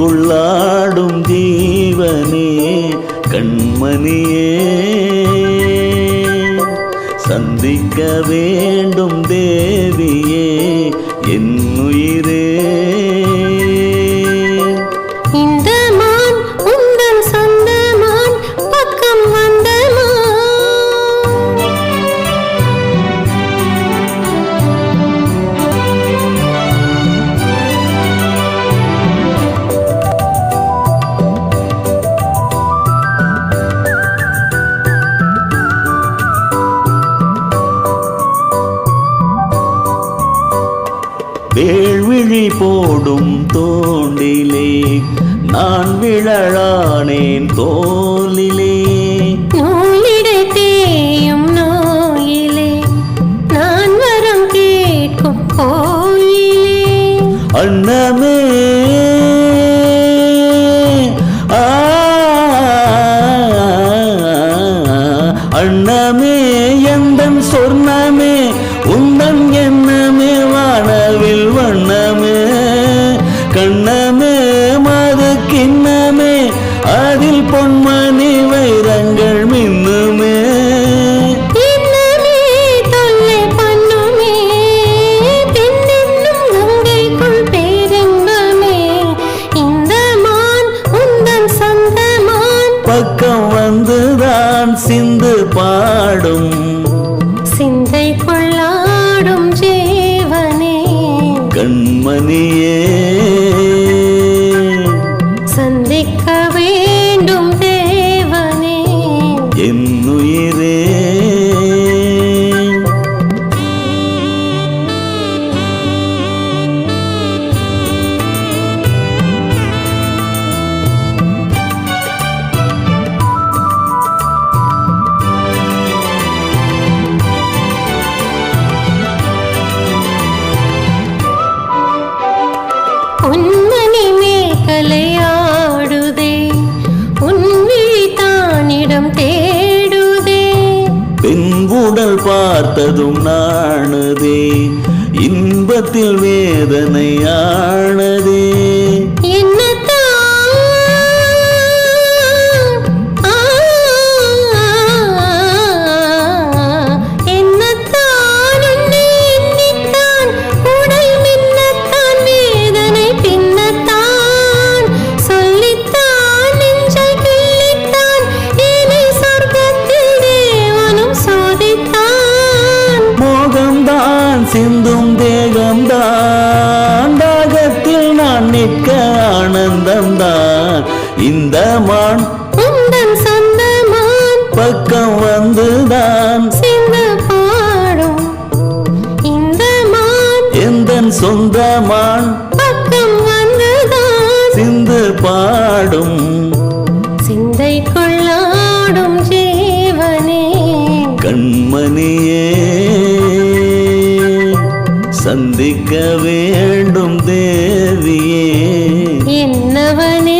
சிந்தைக்குள்ளாடும் ஜீவனே கண்மணியே சந்திக்க வேண்டும் தேவியே என் உயிரே. வேள்விழி போடும் தோண்டிலே நான் விழலானேன் தோலிலே நூலிடை தேயும் நோயிலே நான் வரம் கேட்கும் கோயிலே அன்னமே அன்னமே எந்தன் சொர்ணமே உந்தன் எண்ணமே வானவில் வண்ணமே கண்ணமே மது கிண்ணமே அதில் பொன்மணி வைரங்கள் மின்னுமே பக்கம் வந்துதான் சிந்து பாடும் சிந்தைக்குள்ளாடும் ஜீவனே கண்மணியே சந்திக்க வேண்டும் தேவனே என் உயிரே. உன்மணி மேகலையாடுதே உன்விழி தானிடம் தேடுதே பெண்குடல் பார்த்ததும் நாணுதே இன்பத்தில் வேதனை ஆனதே சிந்தும் தேகம்தான் தாகத்தில் நான் நிற்க ஆனந்தம்தான் இந்த மான் உந்தன் சொந்த மான் பக்கம் வந்துதான் சிந்து பாடும் இந்த மான் எந்தன் சொந்த மான் பக்கம் வந்துதான் சிந்து பாடும் சிந்தைக்குள்ளாடும் ஜீவனே கண்மணியே சந்திக்க வேண்டும் தேவியே என்னவனே